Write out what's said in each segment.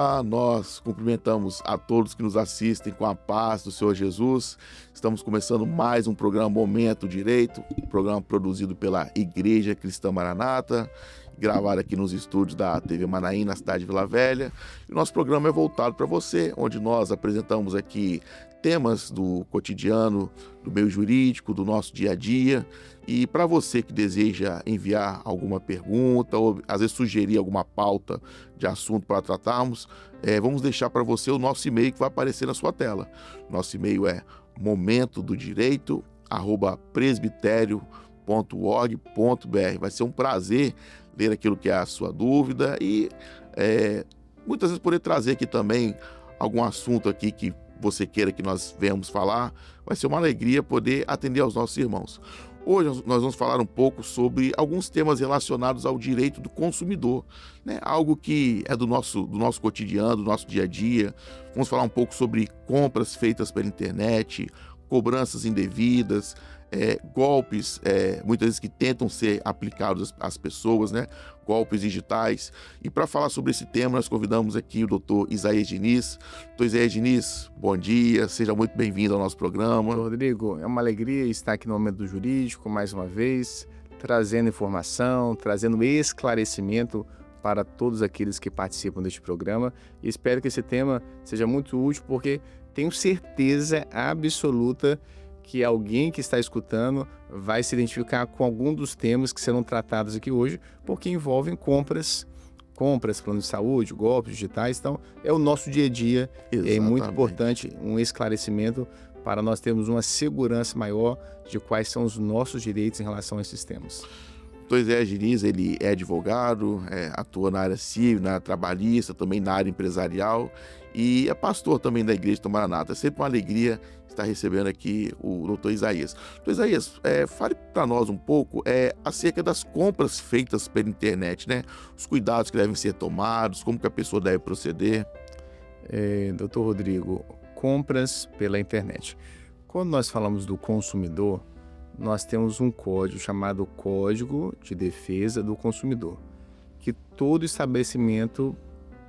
Olá, nós cumprimentamos a todos que nos assistem com a paz do Senhor Jesus. Estamos começando mais um programa Momento Direito, um programa produzido pela Igreja Cristã Maranata, gravado aqui nos estúdios da TV Manaim, na cidade de Vila Velha. E o nosso programa é voltado para você, onde nós apresentamos aqui temas do cotidiano, do meio jurídico, do nosso dia a dia. E para você que deseja enviar alguma pergunta ou às vezes sugerir alguma pauta de assunto para tratarmos, vamos deixar para você o nosso e-mail que vai aparecer na sua tela. Nosso e-mail é momentodo-direito@presbiterio.org.br. Vai ser um prazer ler aquilo que é a sua dúvida e muitas vezes poder trazer aqui também algum assunto aqui que você queira que nós venhamos falar. Vai ser uma alegria poder atender aos nossos irmãos. Hoje nós vamos falar um pouco sobre alguns temas relacionados ao direito do consumidor, né? Algo que é do nosso cotidiano, do nosso dia a dia. Vamos falar um pouco sobre compras feitas pela internet, cobranças indevidas, golpes, muitas vezes que tentam ser aplicados às pessoas, né? Golpes digitais. E para falar sobre esse tema, nós convidamos aqui o Dr. Isaías Diniz. Dr. Isaías Diniz, bom dia, seja muito bem-vindo ao nosso programa. Rodrigo, é uma alegria estar aqui no Momento do Jurídico, mais uma vez, trazendo informação, trazendo esclarecimento para todos aqueles que participam deste programa. E espero que esse tema seja muito útil, porque tenho certeza absoluta que alguém que está escutando vai se identificar com algum dos temas que serão tratados aqui hoje, porque envolvem compras, plano de saúde, golpes digitais. Então, é o nosso dia a dia. Exatamente. É muito importante um esclarecimento para nós termos uma segurança maior de quais são os nossos direitos em relação a esses temas. O Dr. Isaías Diniz, ele é advogado, atua na área civil, na área trabalhista, também na área empresarial e é pastor também da Igreja do Maranata. É sempre uma alegria estar recebendo aqui o Dr. Isaías. Dr. Isaías, fale para nós um pouco acerca das compras feitas pela internet, né? Os cuidados que devem ser tomados, como que a pessoa deve proceder. Dr. Rodrigo, compras pela internet. Quando nós falamos do consumidor, nós temos um código chamado Código de Defesa do Consumidor, que todo estabelecimento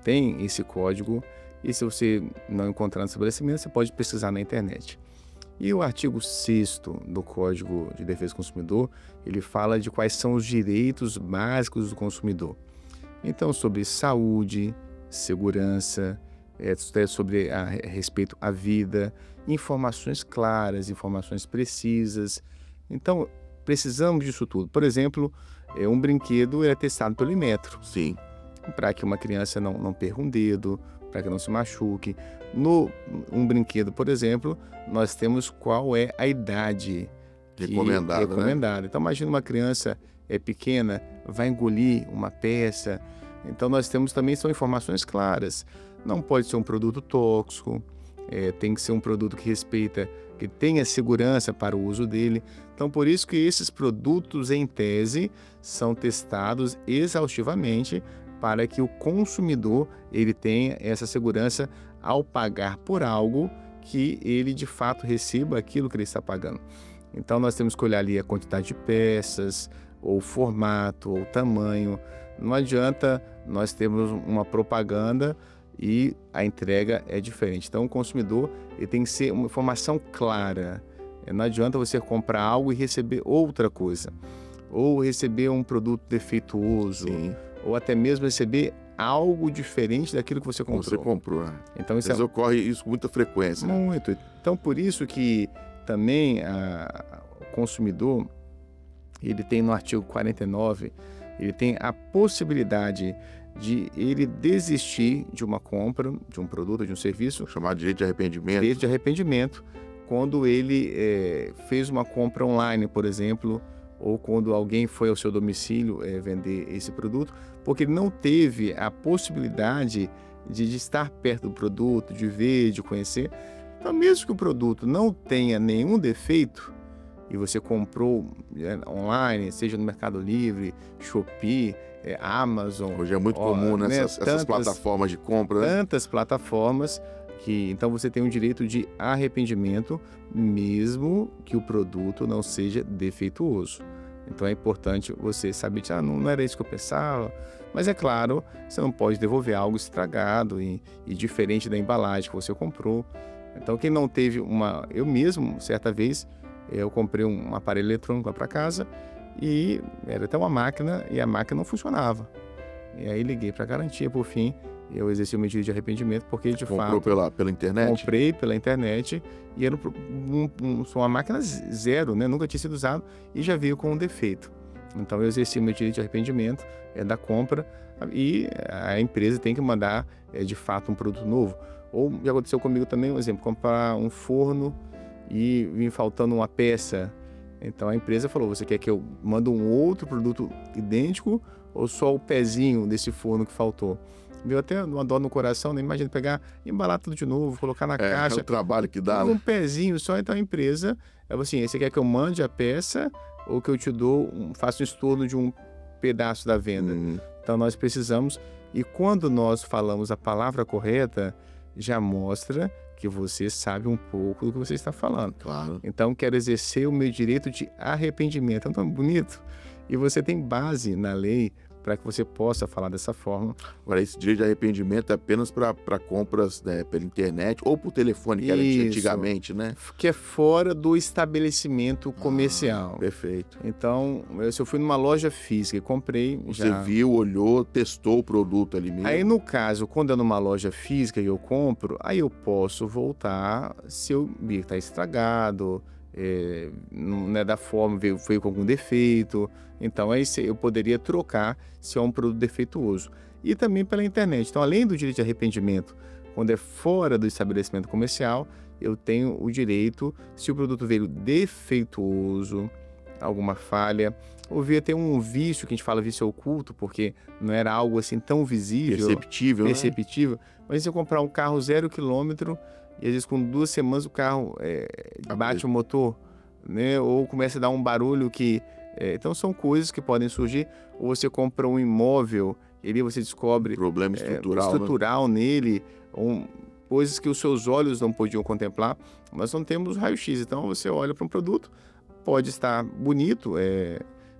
tem esse código, e se você não encontrar no estabelecimento, você pode pesquisar na internet. E o artigo 6º do Código de Defesa do Consumidor, ele fala de quais são os direitos básicos do consumidor. Então, sobre saúde, segurança, sobre a respeito à vida, informações claras, informações precisas. Então, precisamos disso tudo. Por exemplo, um brinquedo é testado pelo Inmetro. Sim. Para que uma criança não perca um dedo, para que não se machuque. Um brinquedo, por exemplo, nós temos qual é a idade recomendada. Né? Então, imagina uma criança pequena, vai engolir uma peça. Então, nós temos também, são informações claras. Não pode ser um produto tóxico, tem que ser um produto que tenha segurança para o uso dele. Então, por isso que esses produtos, em tese, são testados exaustivamente para que o consumidor ele tenha essa segurança ao pagar por algo, que ele de fato receba aquilo que ele está pagando. Então, nós temos que olhar ali a quantidade de peças, ou formato, ou tamanho. Não adianta nós termos uma propaganda e a entrega é diferente. Então, o consumidor ele tem que ser uma informação clara. Não adianta você comprar algo e receber outra coisa, ou receber um produto defeituoso. Sim. Ou até mesmo receber algo diferente daquilo que você comprou. Né? Então, isso ocorre isso com muita frequência. Muito. Né? Então, por isso que também o consumidor, ele tem no artigo 49, ele tem a possibilidade de ele desistir de uma compra, de um produto, de um serviço. Chamado direito de arrependimento. Direito de arrependimento, quando ele fez uma compra online, por exemplo, ou quando alguém foi ao seu domicílio vender esse produto, porque ele não teve a possibilidade de estar perto do produto, de ver, de conhecer. Então, mesmo que o produto não tenha nenhum defeito, e você comprou online, seja no Mercado Livre, Shopee, Amazon... Hoje é muito comum essas plataformas de compra, né? Tantas plataformas que, então, você tem o direito de arrependimento, mesmo que o produto não seja defeituoso. Então é importante você saber, não era isso que eu pensava. Mas é claro, você não pode devolver algo estragado e diferente da embalagem que você comprou. Então quem não teve Eu mesmo, certa vez, eu comprei um aparelho eletrônico lá para casa e era até uma máquina e a máquina não funcionava. E aí liguei para a garantia, por fim, eu exerci o meu direito de arrependimento, porque de fato... Comprou pela internet? Comprei pela internet e era uma máquina zero, né? Nunca tinha sido usado e já veio com um defeito. Então eu exerci o meu direito de arrependimento da compra e a empresa tem que mandar de fato um produto novo. Ou já aconteceu comigo também, um exemplo, comprar um forno e vir faltando uma peça. Então a empresa falou, você quer que eu mande um outro produto idêntico ou só o pezinho desse forno que faltou? Deu até uma dor no coração, né? Imagina pegar, embalar tudo de novo, colocar na caixa. É o trabalho que dá, Um pezinho só, então a empresa, assim, você quer que eu mande a peça ou que eu te faça um estorno de um pedaço da venda? Então nós precisamos, e quando nós falamos a palavra correta, já mostra que você sabe um pouco do que você está falando. Claro. Então quero exercer o meu direito de arrependimento. É tão bonito. E você tem base na lei para que você possa falar dessa forma. Agora, esse direito de arrependimento é apenas para compras, né, pela internet ou por telefone, que era antigamente, né? Que é fora do estabelecimento comercial. Perfeito. Então, se eu fui numa loja física e comprei... Você viu, olhou, testou o produto ali mesmo. Aí, no caso, quando é numa loja física e eu compro, aí eu posso voltar se eu vi que está estragado, não é da forma, veio com algum defeito. Então aí eu poderia trocar se é um produto defeituoso. E também pela internet. Então, além do direito de arrependimento, quando é fora do estabelecimento comercial, eu tenho o direito, se o produto veio defeituoso, alguma falha, ou veio ter um vício, que a gente fala vício oculto, porque não era algo assim tão visível, perceptível. Mas se eu comprar um carro 0 km e às vezes com 2 semanas o carro bate o motor, né? Ou começa a dar um barulho que... então são coisas que podem surgir. Ou você compra um imóvel e ali você descobre problema estrutural, né? Nele, coisas que os seus olhos não podiam contemplar. Nós não temos raio-x, então você olha para um produto, pode estar bonito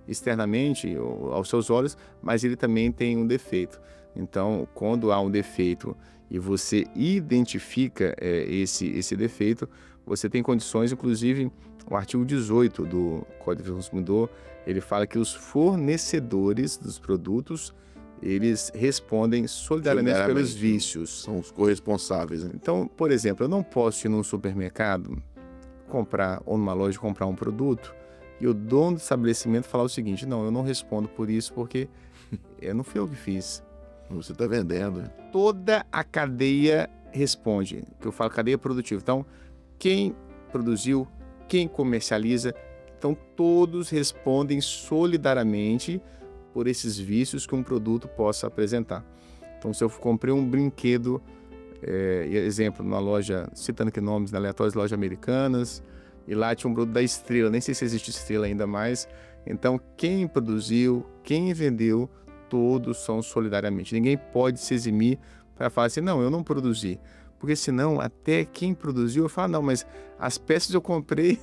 externamente aos seus olhos, mas ele também tem um defeito. Então, quando há um defeito e você identifica esse defeito, você tem condições, inclusive o artigo 18 do Código do Consumidor, ele fala que os fornecedores dos produtos, eles respondem solidariamente pelos vícios. São os corresponsáveis, né? Então, por exemplo, eu não posso ir num supermercado ou numa loja comprar um produto e o dono do estabelecimento falar o seguinte: não, eu não respondo por isso porque não fui eu que fiz. Você está vendendo. Toda a cadeia responde, que eu falo cadeia produtiva. Então, quem produziu, quem comercializa, então todos respondem solidariamente por esses vícios que um produto possa apresentar. Então, se eu comprei um brinquedo, exemplo, numa loja, citando aqui nomes aleatórios, lojas americanas, e lá tinha um produto da Estrela, nem sei se existe Estrela ainda mais. Então, quem produziu, quem vendeu, todos são solidariamente. Ninguém pode se eximir para falar assim, não, eu não produzi. Porque senão, até quem produziu, eu falo, não, mas as peças eu comprei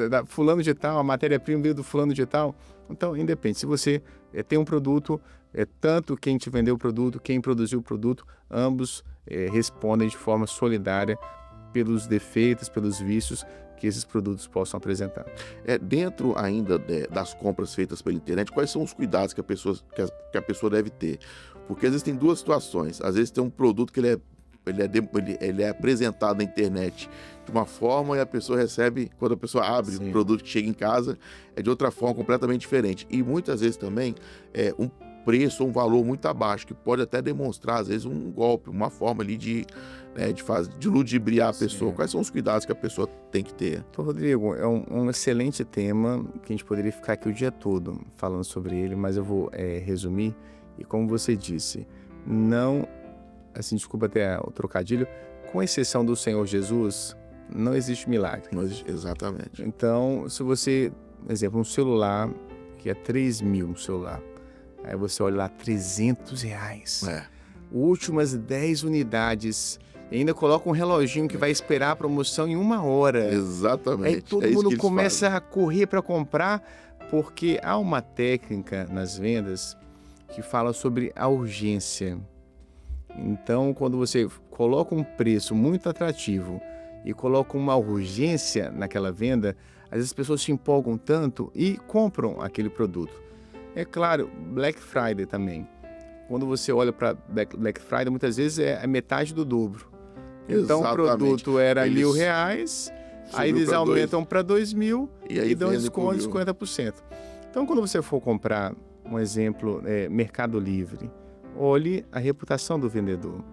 da fulano de tal, a matéria-prima veio do fulano de tal. Então, independe. Se você tem um produto, tanto quem te vendeu o produto, quem produziu o produto, ambos respondem de forma solidária pelos defeitos, pelos vícios que esses produtos possam apresentar. Dentro ainda das compras feitas pela internet, quais são os cuidados que a pessoa deve ter? Porque às vezes tem duas situações. Às vezes tem um produto que ele é apresentado na internet de uma forma e a pessoa recebe, quando a pessoa abre o produto que chega em casa, é de outra forma completamente diferente. E muitas vezes também um preço ou um valor muito abaixo, que pode até demonstrar, às vezes, um golpe, uma forma ali de ludibriar a pessoa. Sim. Quais são os cuidados que a pessoa tem que ter? Então, Rodrigo, é um excelente tema que a gente poderia ficar aqui o dia todo falando sobre ele, mas eu vou resumir. E como você disse, não, assim, desculpa até o trocadilho, com exceção do Senhor Jesus, não existe milagre. Não existe, exatamente. Então, se você, por exemplo, um celular que é 3.000, um celular, aí você olha lá, R$300. Últimas 10 unidades. E ainda coloca um reloginho que vai esperar a promoção em 1 hora. Exatamente. Aí todo mundo começa a correr para comprar, Porque há uma técnica nas vendas que fala sobre a urgência. Então, quando você coloca um preço muito atrativo e coloca uma urgência naquela venda, às vezes as pessoas se empolgam tanto e compram aquele produto. É claro, Black Friday também. Quando você olha para Black Friday, muitas vezes é a metade do dobro. Então, o produto era R$1.000, aí eles aumentam para 2.000 e dão desconto de 50%. Então, quando você for comprar, um exemplo, Mercado Livre, olhe a reputação do vendedor.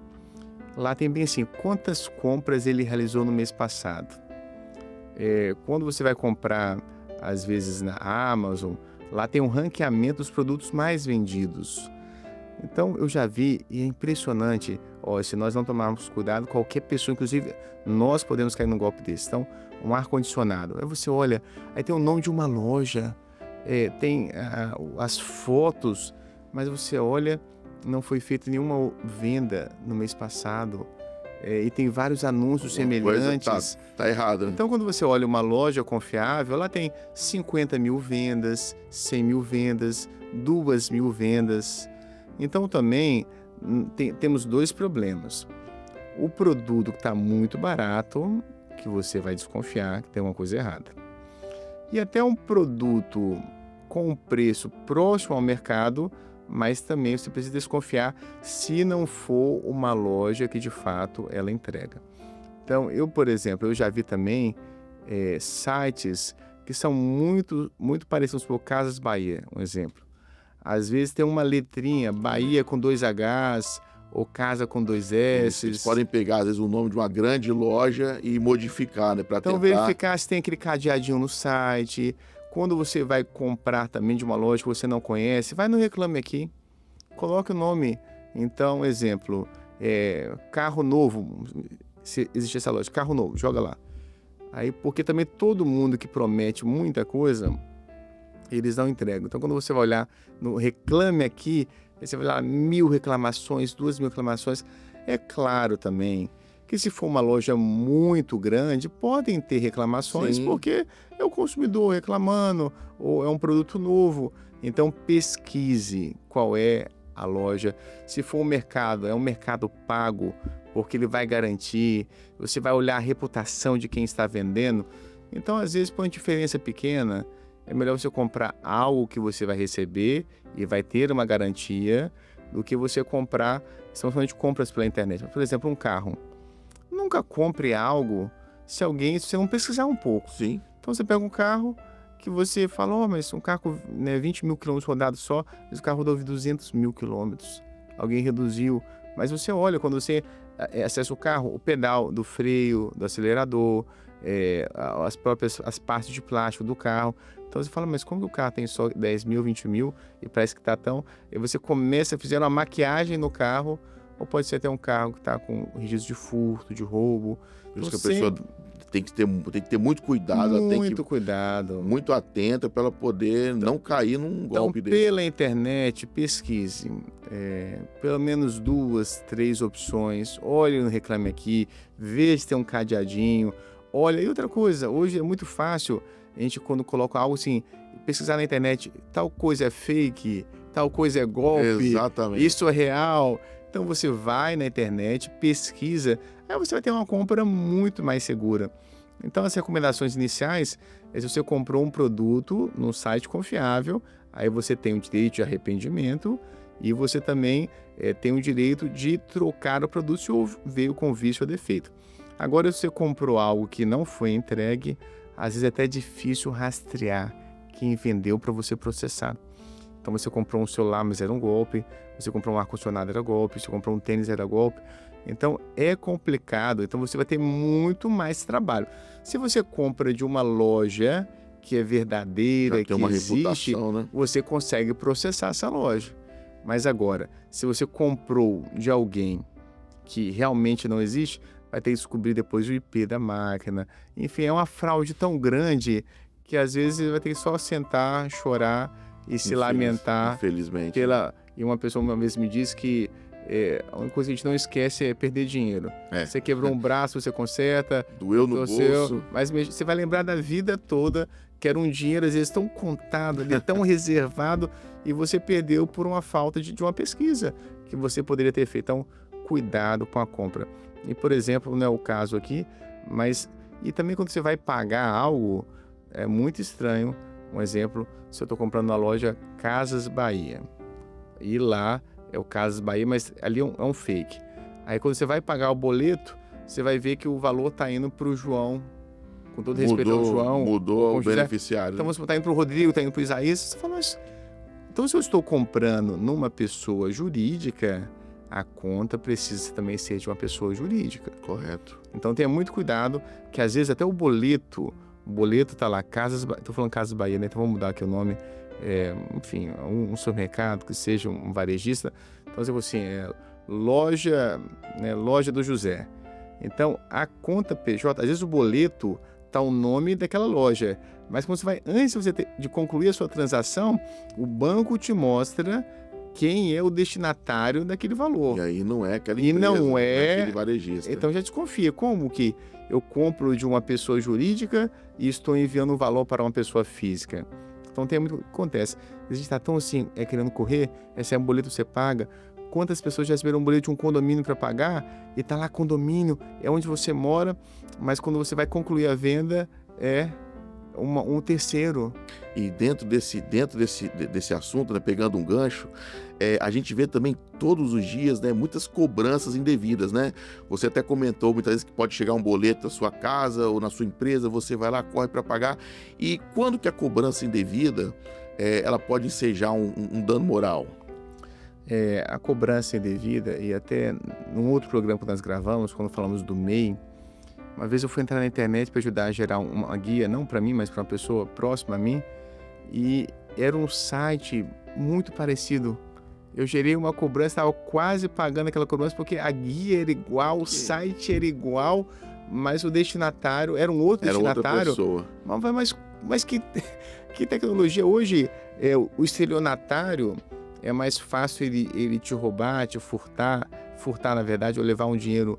Lá tem bem assim, quantas compras ele realizou no mês passado. Quando você vai comprar, às vezes na Amazon, lá tem um ranqueamento dos produtos mais vendidos. Então, eu já vi, e é impressionante, se nós não tomarmos cuidado, qualquer pessoa, inclusive nós podemos cair num golpe desse. Então, um ar-condicionado. Aí você olha, aí tem o nome de uma loja, tem as fotos, mas você olha, não foi feita nenhuma venda no mês passado, e tem vários anúncios semelhantes. Tá errado. Né? Então, quando você olha uma loja confiável, ela tem 50.000 vendas, 100.000 vendas, 2.000 vendas. Então, também temos dois problemas. O produto que está muito barato, que você vai desconfiar que tem uma coisa errada. E até um produto com um preço próximo ao mercado, mas também você precisa desconfiar se não for uma loja que de fato ela entrega. Então, por exemplo, eu já vi também sites que são muito, muito parecidos com Casas Bahia, um exemplo. Às vezes tem uma letrinha, Bahia com 2 Hs, ou Casa com 2 S. Eles podem pegar, às vezes, o nome de uma grande loja e modificar, né? Para tentar... verificar se tem aquele cadeadinho no site. Quando você vai comprar também de uma loja que você não conhece, vai no Reclame Aqui, coloque o nome. Então, exemplo, carro novo, se existe essa loja, carro novo, joga lá. Aí, porque também todo mundo que promete muita coisa, eles não entregam. Então, quando você vai olhar no Reclame Aqui, você vai lá 1.000 reclamações, 2.000 reclamações. É claro também que se for uma loja muito grande, podem ter reclamações. Sim. Porque é o consumidor reclamando, ou é um produto novo. Então, pesquise qual é a loja. Se for um mercado, é um mercado pago, porque ele vai garantir, você vai olhar a reputação de quem está vendendo. Então, às vezes, por uma diferença pequena, é melhor você comprar algo que você vai receber e vai ter uma garantia do que você comprar, estamos falando de compras pela internet. Por exemplo, um carro. Nunca compre algo se você não pesquisar um pouco. Sim. Então você pega um carro que você fala, mas um carro, 20.000 quilômetros rodados só, mas o carro rodou 200.000 quilômetros. Alguém reduziu. Mas você olha, quando você acessa o carro, o pedal do freio, do acelerador, as partes de plástico do carro. Então você fala, mas como que o carro tem só 10.000, 20.000 e parece que está tão... E você começa a fazer uma maquiagem no carro, ou pode ser até um carro que está com registro de furto, de roubo. Por isso que a pessoa tem que ter muito cuidado. Muito cuidado. Muito atenta para ela poder não cair num golpe desse. Pela internet, pesquise. Pelo menos 2, 3 opções. Olhe no Reclame Aqui, veja se tem um cadeadinho. Olha, e outra coisa, hoje é muito fácil a gente, quando coloca algo assim, pesquisar na internet, tal coisa é fake, tal coisa é golpe, exatamente, isso é real. Então você vai na internet, pesquisa, aí você vai ter uma compra muito mais segura. Então as recomendações iniciais é se você comprou um produto num site confiável, aí você tem o direito de arrependimento e você também tem o direito de trocar o produto se veio com vício ou defeito. Agora, se você comprou algo que não foi entregue, às vezes é até difícil rastrear quem vendeu para você processar. Então você comprou um celular, mas era um golpe, você comprou um ar-condicionado, era golpe, você comprou um tênis, era golpe. Então é complicado, então você vai ter muito mais trabalho. Se você compra de uma loja que é verdadeira, que existe, né? Você consegue processar essa loja. Mas agora, se você comprou de alguém que realmente não existe, vai ter que descobrir depois o IP da máquina. Enfim, é uma fraude tão grande que às vezes vai ter que só sentar, chorar e se lamentar. Infelizmente. E uma pessoa uma vez me disse que a única coisa que a gente não esquece é perder dinheiro. Você quebrou um braço, você conserta. Doeu no bolso. Mas você vai lembrar da vida toda que era um dinheiro, às vezes, tão contado, ali, tão reservado, e você perdeu por uma falta de uma pesquisa que você poderia ter feito. Então, cuidado com a compra. E, por exemplo, não é o caso aqui, mas... E também quando você vai pagar algo, é muito estranho. Um exemplo, se eu estou comprando na loja Casas Bahia, e lá é o Casas Bahia, mas ali é um fake. Aí quando você vai pagar o boleto, você vai ver que o valor está indo para o João, com todo respeito ao João. Mudou o beneficiário. Então você está indo para o Rodrigo, está indo para o Isaías, você fala, mas... Então se eu estou comprando numa pessoa jurídica, a conta precisa também ser de uma pessoa jurídica. Correto. Então tenha muito cuidado, que às vezes até o boleto está lá, estou falando Casas Bahia, né? Então vamos mudar aqui o nome, enfim, um supermercado, que seja um varejista. Então você assim, loja do José. Então a conta PJ, às vezes o boleto está o nome daquela loja, mas quando você vai, antes de concluir a sua transação, o banco te mostra quem é o destinatário daquele valor. E aí não é aquela empresa, não é aquele varejista. Então já desconfia. Como que eu compro de uma pessoa jurídica e estou enviando um valor para uma pessoa física? Então tem muito... Acontece. A gente está tão assim, querendo correr, esse é um boleto que você paga. Quantas pessoas já receberam um boleto de um condomínio para pagar e está lá condomínio, é onde você mora, mas quando você vai concluir a venda, é um terceiro. E dentro desse assunto, né, pegando um gancho, a gente vê também todos os dias, né, muitas cobranças indevidas, né? Você até comentou muitas vezes que pode chegar um boleto na sua casa ou na sua empresa, você vai lá, corre para pagar. E quando que a cobrança indevida, ela pode ensejar um dano moral? A cobrança indevida, e até num outro programa que nós gravamos, quando falamos do MEI, uma vez eu fui entrar na internet para ajudar a gerar uma guia, não para mim, mas para uma pessoa próxima a mim, e era um site muito parecido. Eu gerei uma cobrança, estava quase pagando aquela cobrança, porque a guia era igual, o site era igual, mas o destinatário era um outro destinatário. Outra pessoa. Mas que tecnologia hoje? O estelionatário é mais fácil ele te roubar, te furtar na verdade, ou levar um dinheiro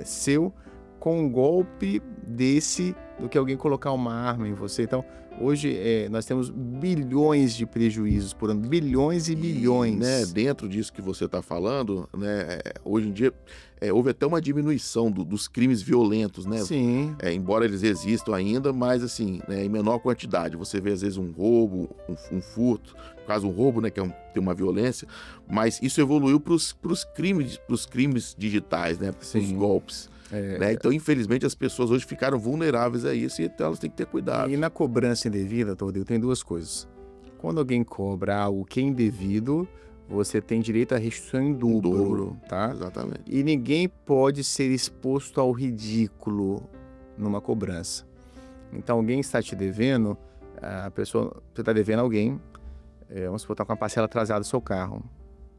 seu, com um golpe desse, do que alguém colocar uma arma em você. Então, hoje nós temos bilhões de prejuízos por ano, bilhões e bilhões. Né, dentro disso que você está falando, né, hoje em dia houve até uma diminuição dos crimes violentos, né? Sim. Embora eles existam ainda, mas assim, né, em menor quantidade. Você vê às vezes um roubo, um furto, no caso um roubo, né, que tem uma violência, mas isso evoluiu para os crimes digitais, né? Para os golpes. Né? Então, infelizmente, as pessoas hoje ficaram vulneráveis a isso e então elas têm que ter cuidado. E na cobrança indevida, Tordeu, tem duas coisas. Quando alguém cobra algo que é indevido, você tem direito à restituição em dobro, tá? Exatamente. E ninguém pode ser exposto ao ridículo numa cobrança. Então, alguém está te devendo, você está devendo a alguém, vamos supor, está com uma parcela atrasada do seu carro.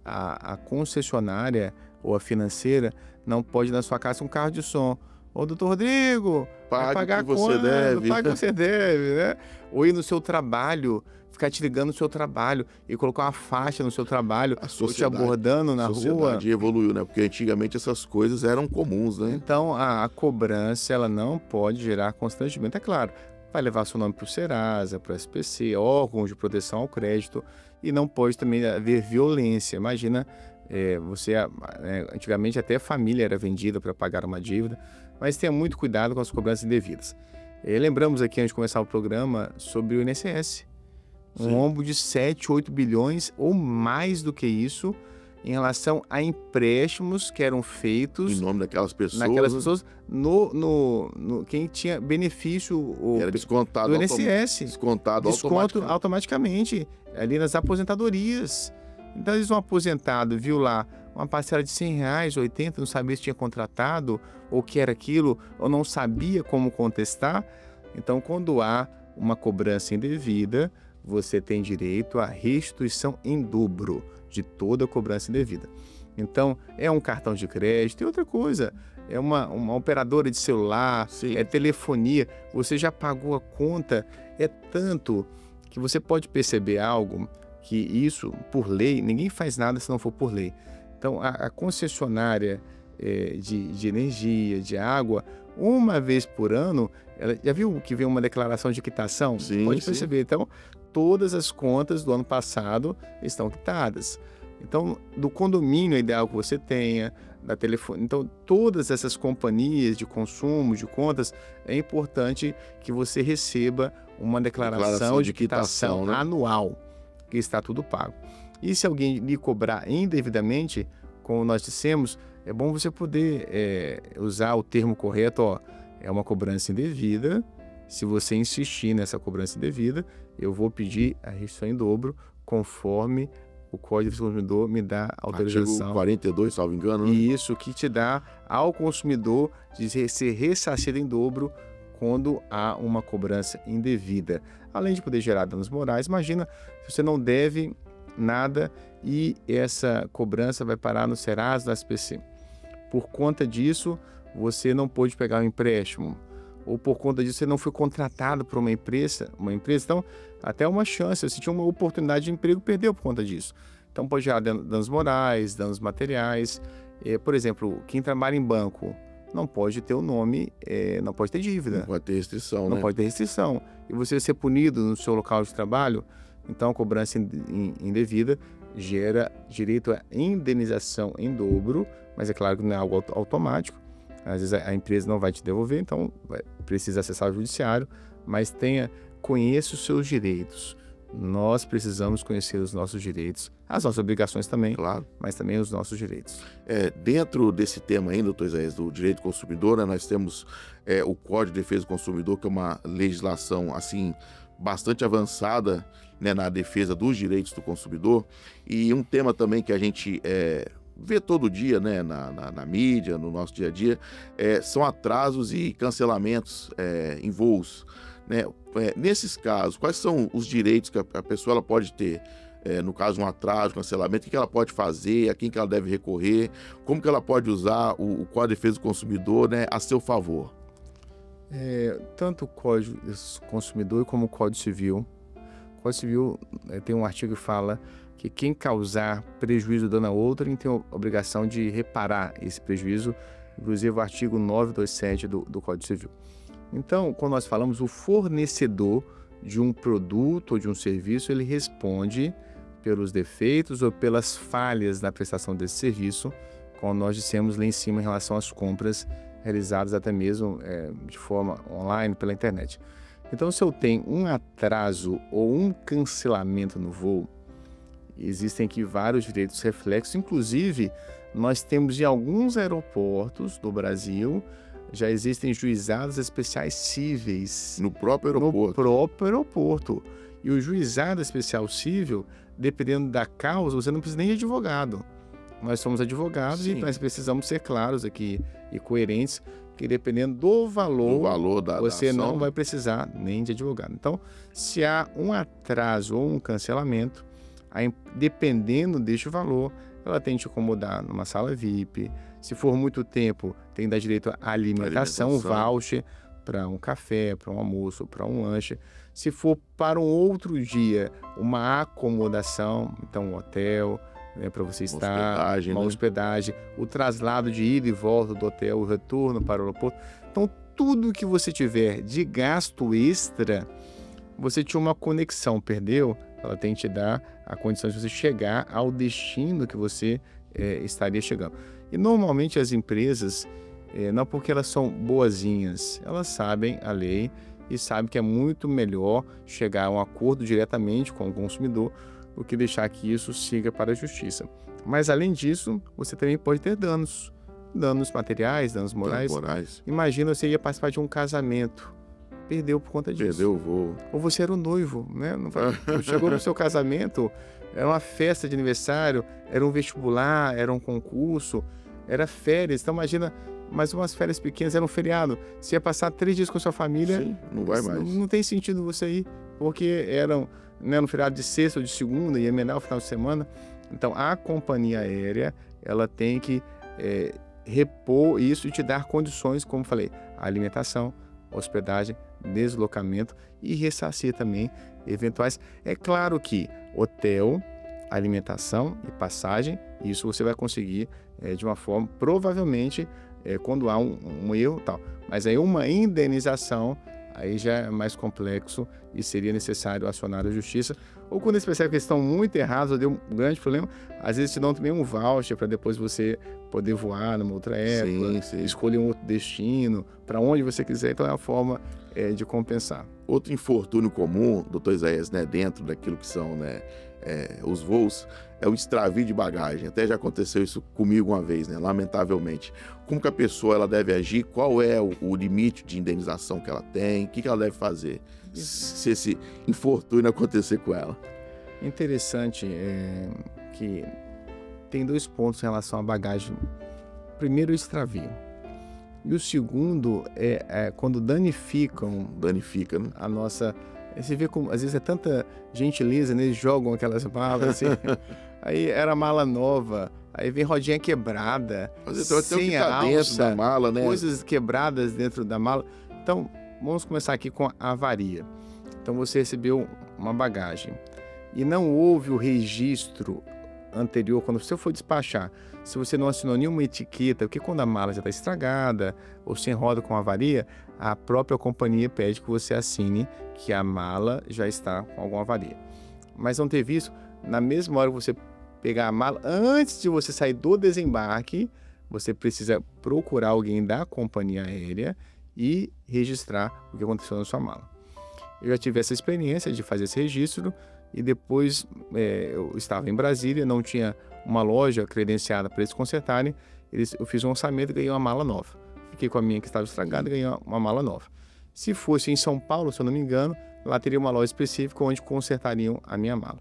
A concessionária ou a financeira não pode ir na sua casa um carro de som. Ô, doutor Rodrigo, vai pagar o que você deve. Paga o que você deve, né? Ou ir no seu trabalho, ficar te ligando no seu trabalho e colocar uma faixa no seu trabalho, ou te abordando na rua. A sociedade evoluiu, né? Porque antigamente essas coisas eram comuns, né? Então, a cobrança, ela não pode gerar constrangimento. É claro, vai levar seu nome para o Serasa, para o SPC, órgãos de proteção ao crédito, e não pode também haver violência. Imagina... antigamente até a família era vendida para pagar uma dívida, mas tenha muito cuidado com as cobranças indevidas. Lembramos aqui, antes de começar o programa, sobre o INSS. Um rombo de 7, 8 bilhões ou mais do que isso em relação a empréstimos que eram feitos... Em nome daquelas pessoas. Quem tinha benefício... Era descontado do INSS. Desconto automaticamente ali nas aposentadorias. Então, às vezes, um aposentado viu lá uma parcela de R$100, 80, não sabia se tinha contratado ou o que era aquilo, ou não sabia como contestar. Então, quando há uma cobrança indevida, você tem direito à restituição em dobro de toda a cobrança indevida. Então, é um cartão de crédito, é outra coisa, é uma operadora de celular, é telefonia, você já pagou a conta, é tanto que você pode perceber algo... que isso, por lei, ninguém faz nada se não for por lei. Então, a concessionária de energia, de água, uma vez por ano, ela, já viu que vem uma declaração de quitação? Sim, Pode sim. perceber. Então, todas as contas do ano passado estão quitadas. Então, do condomínio é ideal que você tenha, da telefone. Então, todas essas companhias de consumo, de contas, é importante que você receba uma declaração de quitação, né? anual, que está tudo pago. E se alguém lhe cobrar indevidamente, como nós dissemos, é bom você poder usar o termo correto, ó, é uma cobrança indevida. Se você insistir nessa cobrança indevida, eu vou pedir a restituição em dobro, conforme o Código do Consumidor me dá autorização. Artigo 42, salvo engano, né? E isso que te dá ao consumidor de ser ressarcido em dobro quando há uma cobrança indevida. Além de poder gerar danos morais, imagina se você não deve nada e essa cobrança vai parar no Serasa, no SPC. Por conta disso, você não pôde pegar um empréstimo, ou por conta disso você não foi contratado por uma empresa, então até uma chance, você tinha uma oportunidade de emprego, perdeu por conta disso. Então pode gerar danos morais, danos materiais. Por exemplo, quem trabalha em banco não pode ter o nome, não pode ter dívida. Não pode ter restrição, Não né? pode ter restrição. E você ser punido no seu local de trabalho, então a cobrança indevida gera direito à indenização em dobro, mas é claro que não é algo automático. Às vezes a empresa não vai te devolver, então precisa acessar o judiciário, mas conheça os seus direitos. Nós precisamos conhecer os nossos direitos, as nossas obrigações também, Claro. mas também os nossos direitos. Dentro desse tema ainda, doutor Isaías, do direito do consumidor, né, nós temos o Código de Defesa do Consumidor, que é uma legislação assim bastante avançada, né, na defesa dos direitos do consumidor, e um tema também que a gente vê todo dia, né, na mídia, no nosso dia a dia, são atrasos e cancelamentos em voos, né? Nesses casos, quais são os direitos que a pessoa ela pode ter? No caso de um atraso, cancelamento, o que ela pode fazer, a quem que ela deve recorrer, como que ela pode usar o Código de Defesa do Consumidor, né, a seu favor? Tanto o Código do Consumidor como o Código Civil. O Código Civil tem um artigo que fala que quem causar prejuízo ou dano a outrem tem a obrigação de reparar esse prejuízo, inclusive o artigo 927 do Código Civil. Então, quando nós falamos o fornecedor de um produto ou de um serviço, ele responde pelos defeitos ou pelas falhas na prestação desse serviço, como nós dissemos lá em cima em relação às compras realizadas até mesmo de forma online, pela internet. Então, se eu tenho um atraso ou um cancelamento no voo, existem aqui vários direitos reflexos, inclusive nós temos em alguns aeroportos do Brasil, já existem juizados especiais cíveis. No próprio aeroporto. No próprio aeroporto. E o juizado especial cível, dependendo da causa, você não precisa nem de advogado. Nós somos advogados. Sim. E nós precisamos ser claros aqui e coerentes, que dependendo do valor você da ação, não vai precisar nem de advogado. Então, se há um atraso ou um cancelamento, dependendo deste valor, ela tem que te acomodar numa sala VIP. Se for muito tempo, tem que dar direito à alimentação, um voucher para um café, para um almoço, para um lanche. Se for para um outro dia, uma acomodação, então um hotel, né, para você estar, uma hospedagem, o traslado de ida e volta do hotel, o retorno para o aeroporto. Então, tudo que você tiver de gasto extra, você tinha uma conexão, perdeu? Ela tem que te dar a condição de você chegar ao destino que você estaria chegando. E normalmente as empresas, não porque elas são boazinhas, elas sabem a lei e sabem que é muito melhor chegar a um acordo diretamente com o consumidor do que deixar que isso siga para a justiça. Mas além disso, você também pode ter danos materiais, danos morais. Imagina você ia participar de um casamento, perdeu por conta disso. Perdeu o voo. Ou você era o noivo, né? Chegou no seu casamento, era uma festa de aniversário, era um vestibular, era um concurso, era férias. Então imagina, mas umas férias pequenas, era um feriado. Você ia passar 3 dias com a sua família. Sim, não vai mais. Não tem sentido você ir, porque eram, né, no feriado de sexta ou de segunda, ia emendar o final de semana. Então a companhia aérea, ela tem que repor isso e te dar condições, como falei, alimentação, hospedagem, deslocamento e ressarcir também eventuais. É claro que hotel alimentação e passagem. Isso você vai conseguir de uma forma, provavelmente, quando há um erro e tal. Mas aí uma indenização, aí já é mais complexo e seria necessário acionar a justiça. Ou quando eles percebem que eles estão muito errados ou deu um grande problema, às vezes te dão também um voucher para depois você poder voar numa outra época, Sim. escolher um outro destino, para onde você quiser. Então é uma forma de compensar. Outro infortúnio comum, doutor Isaías, né, dentro daquilo que são, né, os voos, é o extravio de bagagem. Até já aconteceu isso comigo uma vez, né, lamentavelmente. Como que a pessoa ela deve agir? Qual é o limite de indenização que ela tem? O que ela deve fazer se esse infortúnio acontecer com ela? Interessante que tem 2 pontos em relação à bagagem. Primeiro, o extravio. E o segundo é quando danificam Danifica, né? a nossa... Você vê como, às vezes, é tanta gentileza, né? Eles jogam aquelas malas, assim. Aí era mala nova, aí vem rodinha quebrada, Às vezes tem sem que tá alça, dentro da mala, né? coisas quebradas dentro da mala. Então, vamos começar aqui com a avaria. Então, você recebeu uma bagagem e não houve o registro anterior, quando você for despachar, se você não assinou nenhuma etiqueta, porque quando a mala já está estragada ou sem roda com avaria, a própria companhia pede que você assine que a mala já está com alguma avaria. Mas não teve isso, na mesma hora que você pegar a mala, antes de você sair do desembarque, você precisa procurar alguém da companhia aérea e registrar o que aconteceu na sua mala. Eu já tive essa experiência de fazer esse registro e depois eu estava em Brasília, não tinha uma loja credenciada para eles consertarem, eu fiz um orçamento e ganhei uma mala nova. Fiquei com a minha que estava estragada e ganhei uma mala nova. Se fosse em São Paulo, se eu não me engano, lá teria uma loja específica onde consertariam a minha mala.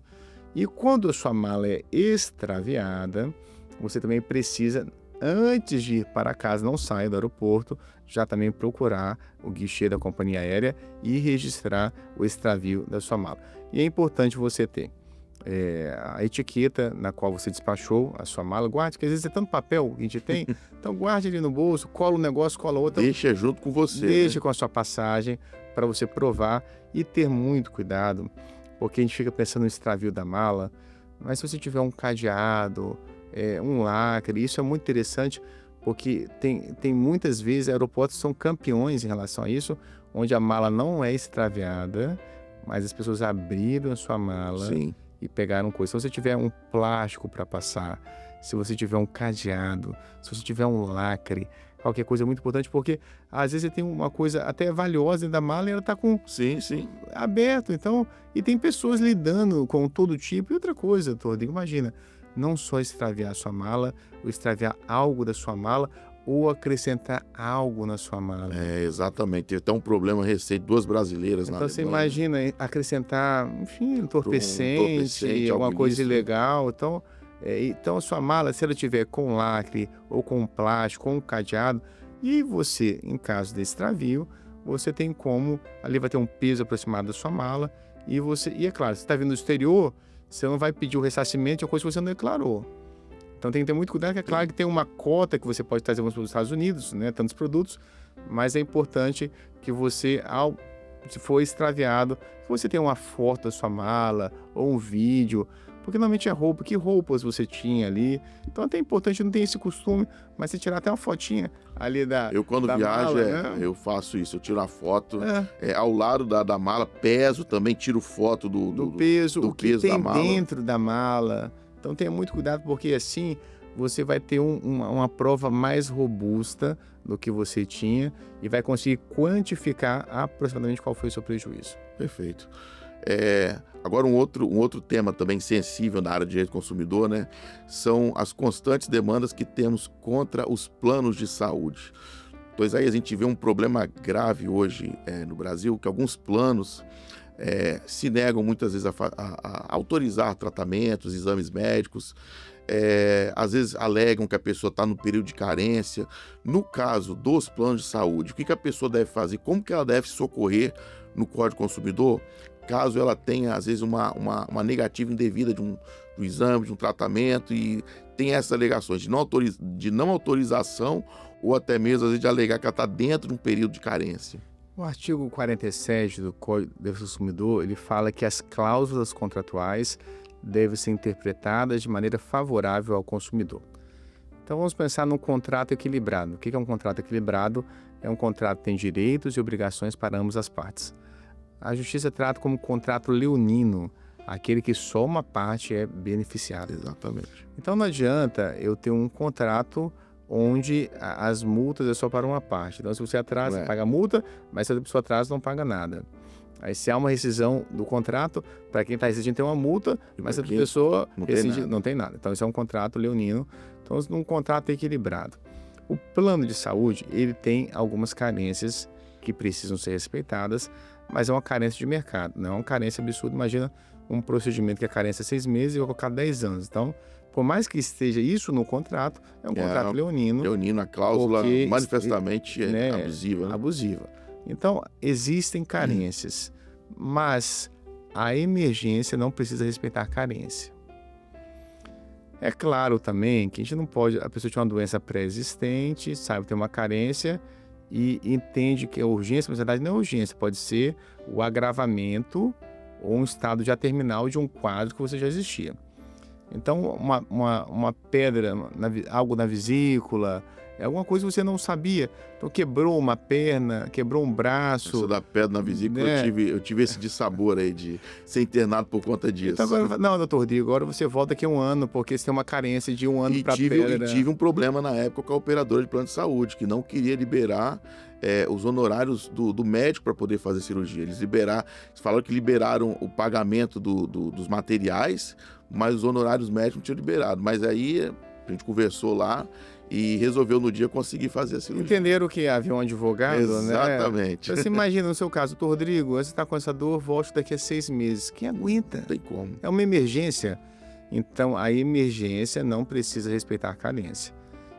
E quando a sua mala é extraviada, você também precisa, antes de ir para casa, não saia do aeroporto, já também procurar o guichê da companhia aérea e registrar o extravio da sua mala. E é importante você ter a etiqueta na qual você despachou a sua mala, guarde, porque às vezes é tanto papel que a gente tem, então guarde ali no bolso, cola um negócio, cola outro. Deixa junto com você. Deixe né? com a sua passagem para você provar e ter muito cuidado, porque a gente fica pensando no extravio da mala, mas se você tiver um cadeado, um lacre, isso é muito interessante, porque tem muitas vezes aeroportos que são campeões em relação a isso, onde a mala não é extraviada, mas as pessoas abriram a sua mala Sim. e pegaram coisas. Se você tiver um plástico para passar, se você tiver um cadeado, se você tiver um lacre, qualquer coisa é muito importante, porque às vezes você tem uma coisa até valiosa dentro da mala e ela está com Sim. aberto, então, e tem pessoas lidando com todo tipo. E outra coisa, doutor, imagina, não só extraviar a sua mala, ou extraviar algo da sua mala, ou acrescentar algo na sua mala. Exatamente. Teve até um problema recente, 2 brasileiras na Então você Alemanha. imagina acrescentar, enfim, entorpecente, alguma algo coisa ilícito. ilegal. Então a sua mala, se ela tiver com lacre, ou com plástico, ou um cadeado, e você, em caso de extravio, você tem como, ali vai ter um peso aproximado da sua mala, e é claro, se está vindo do exterior, você não vai pedir o ressarcimento de uma coisa que você não declarou. Então tem que ter muito cuidado, que é claro que tem uma cota que você pode trazer para os Estados Unidos, né, tantos produtos, mas é importante que você, se for extraviado, que você tenha uma foto da sua mala ou um vídeo, porque normalmente é roupa, que roupas você tinha ali. Então é até importante, não tem esse costume, mas você tirar até uma fotinha ali Eu quando da viajo, mala, né? eu faço isso, eu tiro a foto, ao lado da mala, peso também, tiro foto do peso, do o que peso tem da mala. dentro da mala. Então tenha muito cuidado, porque assim você vai ter uma prova mais robusta do que você tinha e vai conseguir quantificar aproximadamente qual foi o seu prejuízo. Perfeito. Agora um outro tema também sensível na área de direito do consumidor, né, são as constantes demandas que temos contra os planos de saúde. Pois aí a gente vê um problema grave hoje no Brasil, que alguns planos se negam muitas vezes a autorizar tratamentos, exames médicos, às vezes alegam que a pessoa está no período de carência. No caso dos planos de saúde, o que a pessoa deve fazer? Como que ela deve socorrer no Código do Consumidor, caso ela tenha, às vezes, uma negativa indevida do exame, de um tratamento, e tem essas alegações de não autorização ou até mesmo, às vezes, de alegar que ela está dentro de um período de carência? O artigo 47 do Código do Consumidor, ele fala que as cláusulas contratuais devem ser interpretadas de maneira favorável ao consumidor. Então vamos pensar num contrato equilibrado. O que é um contrato equilibrado? É um contrato que tem direitos e obrigações para ambas as partes. A justiça trata como contrato leonino, aquele que só uma parte é beneficiada. Exatamente. Então não adianta eu ter um contrato onde as multas é só para uma parte. Então se você atrasa, paga a multa, mas se a pessoa atrasa, não paga nada. Aí se há uma rescisão do contrato, para quem está rescindindo tem uma multa, mas se a pessoa rescinde, não tem nada. Então isso é um contrato leonino. Então um contrato equilibrado. O plano de saúde, ele tem algumas carências que precisam ser respeitadas, mas é uma carência de mercado, não é uma carência absurda. Imagina um procedimento que a carência é 6 meses e vai colocar 10 anos. Então, por mais que esteja isso no contrato, é um contrato leonino. Leonino, a cláusula manifestamente abusiva. Abusiva. Então, existem carências, mas a emergência não precisa respeitar a carência. É claro também que a gente não pode, a pessoa tem uma doença pré-existente, sabe que tem uma carência e entende que é urgência, mas na verdade não é urgência, pode ser o agravamento ou um estado já terminal de um quadro que você já existia. Então, uma pedra, algo na vesícula, é alguma coisa que você não sabia. Então, quebrou uma perna, quebrou um braço. Isso da pedra na vesícula, eu tive esse dissabor aí de ser internado por conta disso. Então, agora, não, doutor Rodrigo, agora você volta aqui 1 ano, porque você tem uma carência de 1 ano para a pedra. E tive um problema na época com a operadora de plano de saúde, que não queria liberar os honorários do médico para poder fazer cirurgia. Eles falaram que liberaram o pagamento dos materiais, mas os honorários médicos não tinham liberado. Mas aí a gente conversou lá e resolveu no dia conseguir fazer a cirurgia. Entenderam que havia um advogado, Exatamente. Né? Você imagina no seu caso, doutor Rodrigo, você está com essa dor, volte daqui a 6 meses. Quem aguenta? Não tem como. É uma emergência. Então, a emergência não precisa respeitar a carência.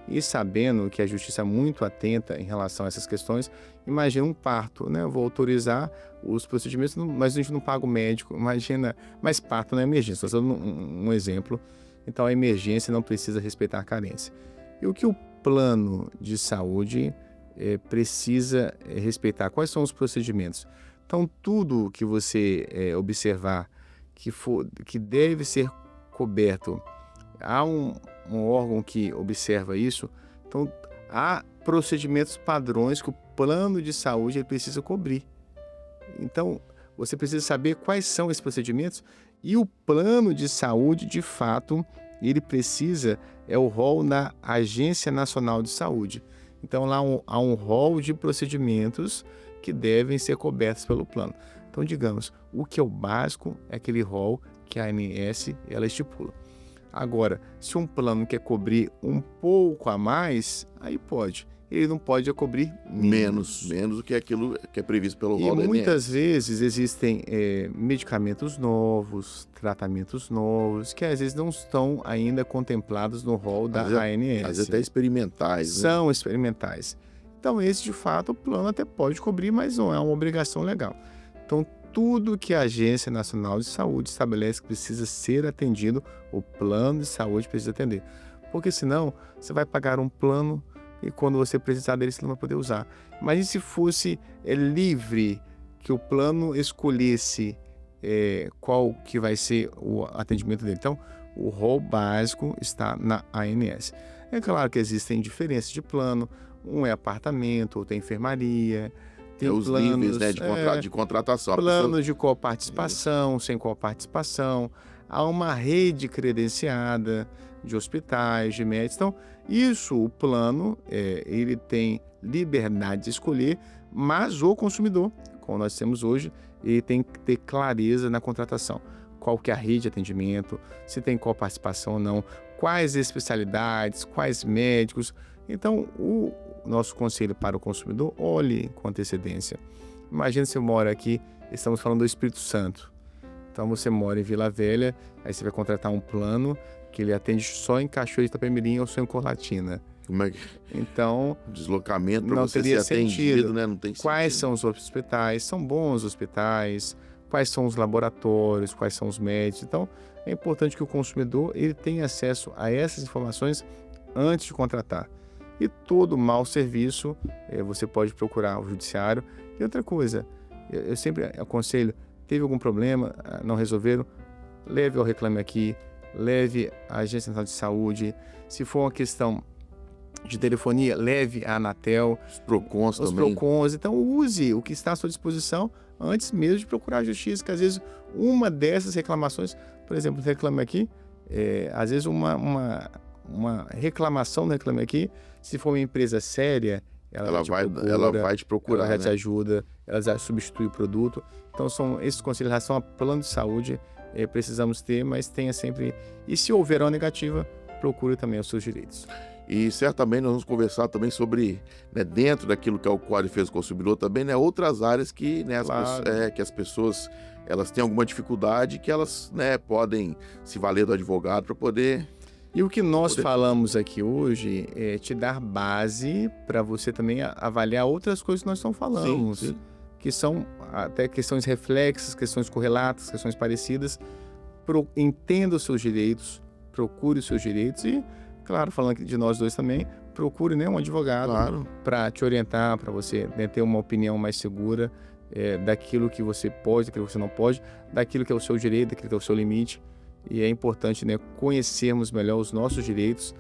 E sabendo que a justiça é muito atenta em relação a essas questões, imagina um parto, né? Eu vou autorizar os procedimentos, mas a gente não paga o médico. Imagina, mas parto não é emergência. Estou dando um exemplo. Então, a emergência não precisa respeitar a carência. E o que o plano de saúde precisa respeitar? Quais são os procedimentos? Então, tudo que você observar que deve ser coberto, há um órgão que observa isso, então há procedimentos padrões que o plano de saúde ele precisa cobrir. Então, você precisa saber quais são esses procedimentos e o plano de saúde, de fato, ele precisa, é o rol na Agência Nacional de Saúde. Então, lá há um rol de procedimentos que devem ser cobertos pelo plano. Então, digamos, o que é o básico é aquele rol que a ANS ela estipula. Agora, se um plano quer cobrir um pouco a mais, aí pode. Ele não pode cobrir menos do que aquilo que é previsto pelo rol da ANS. E muitas vezes existem medicamentos novos, tratamentos novos, que às vezes não estão ainda contemplados no rol da ANS. Às vezes até experimentais. São experimentais. Então, esse de fato o plano até pode cobrir, mas não é uma obrigação legal. Então, tudo que a Agência Nacional de Saúde estabelece que precisa ser atendido, o plano de saúde precisa atender. Porque senão, você vai pagar um plano e quando você precisar dele, você não vai poder usar. Imagine se fosse livre, que o plano escolhesse qual que vai ser o atendimento dele. Então, o rol básico está na ANS. É claro que existem diferenças de plano, um é apartamento, outro é enfermaria, tem os planos, níveis de contratação. Planos de coparticipação, sem coparticipação. Há uma rede credenciada de hospitais, de médicos. Então, isso, o plano, ele tem liberdade de escolher, mas o consumidor, como nós temos hoje, ele tem que ter clareza na contratação. Qual que é a rede de atendimento, se tem coparticipação ou não, quais especialidades, quais médicos. Então, o nosso conselho para o consumidor, olhe com antecedência. Imagina se você mora aqui, estamos falando do Espírito Santo. Então, você mora em Vila Velha, aí você vai contratar um plano que ele atende só em Cachoeira de Itapemirim ou só em Corlatina. Como é que... Então, deslocamento para não você teria ser atendido, sentido. Né? Não tem quais sentido. são os hospitais? São bons hospitais? Quais são os laboratórios? Quais são os médicos? Então, é importante que o consumidor ele tenha acesso a essas informações antes de contratar. E todo mau serviço, você pode procurar o judiciário. E outra coisa, eu sempre aconselho, teve algum problema, não resolveram, leve ao Reclame Aqui, leve à Agência Nacional de Saúde. Se for uma questão de telefonia, leve à Anatel, Os PROCONs os também. PROCONs. Então, use o que está à sua disposição antes mesmo de procurar a justiça, que às vezes uma dessas reclamações, por exemplo, Reclame Aqui, às vezes uma reclamação no Reclame Aqui, se for uma empresa séria, ela vai te procurar, ela já né? te ajuda, ela já substitui o produto. Então, são esses conselhos em relação a plano de saúde, precisamos ter, mas tenha sempre... E se houver uma negativa, procure também os seus direitos. E certamente nós vamos conversar também sobre, né, dentro daquilo que é o Código de Defesa do Consumidor, também, né, outras áreas que, né, Claro. que as pessoas elas têm alguma dificuldade, que elas, né, podem se valer do advogado para poder... E o que nós Poder- falamos aqui hoje é te dar base para você também avaliar outras coisas que nós não falamos, Sim. que são até questões reflexas, questões correlatas, questões parecidas. Entenda os seus direitos, procure os seus direitos e, claro, falando aqui de nós dois também, procure, né, um advogado Claro. para te orientar, para você, né, ter uma opinião mais segura daquilo que você pode, daquilo que você não pode, daquilo que é o seu direito, daquilo que é o seu limite. E é importante, né, conhecermos melhor os nossos direitos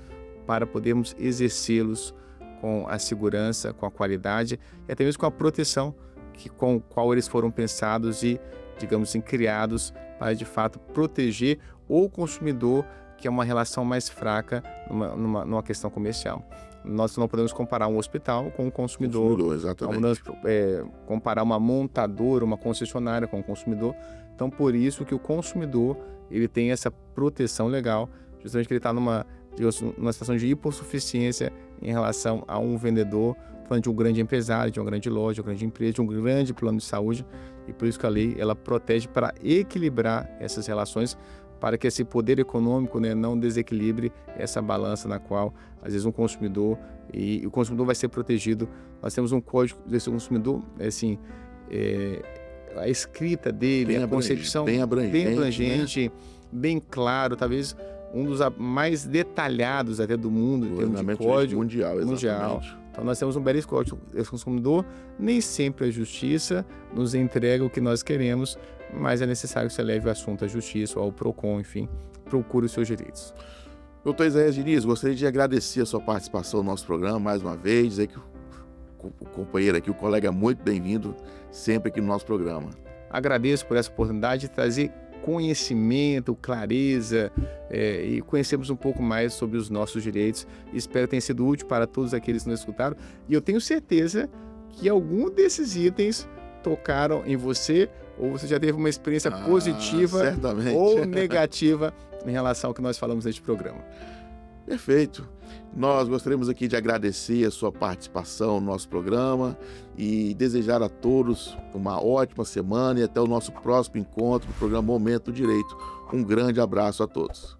para podermos exercê-los com a segurança, com a qualidade e até mesmo com a proteção com qual eles foram pensados e, digamos assim, criados para, de fato, proteger o consumidor, que é uma relação mais fraca numa questão comercial. Nós não podemos comparar um hospital com um consumidor, Exatamente. não podemos comparar uma montadora, uma concessionária com o consumidor. Então, por isso que o consumidor ele tem essa proteção legal, justamente que ele está numa situação de hipossuficiência em relação a um vendedor, falando de um grande empresário, de uma grande loja, de uma grande empresa, de um grande plano de saúde, e por isso que a lei ela protege para equilibrar essas relações, para que esse poder econômico, né, não desequilibre essa balança na qual, às vezes, um consumidor, e o consumidor vai ser protegido. Nós temos um código desse consumidor, assim, a escrita dele, a concepção bem abrangente, abrangente, bem claro, talvez um dos mais detalhados até do mundo, em termos de código mundial. Então nós temos um belíssimo código desse consumidor. Nem sempre a justiça nos entrega o que nós queremos, mas é necessário que você leve o assunto à justiça ou ao PROCON, enfim, procure os seus direitos. Doutor Isaías Diniz, gostaria de agradecer a sua participação no nosso programa mais uma vez, dizer que o companheiro aqui, o colega é muito bem-vindo sempre aqui no nosso programa. Agradeço por essa oportunidade de trazer conhecimento, clareza e conhecermos um pouco mais sobre os nossos direitos. Espero que tenha sido útil para todos aqueles que nos escutaram e eu tenho certeza que algum desses itens tocaram em você ou você já teve uma experiência positiva certamente. ou negativa em relação ao que nós falamos neste programa. Perfeito. Nós gostaríamos aqui de agradecer a sua participação no nosso programa e desejar a todos uma ótima semana e até o nosso próximo encontro no programa Momento do Direito. Um grande abraço a todos.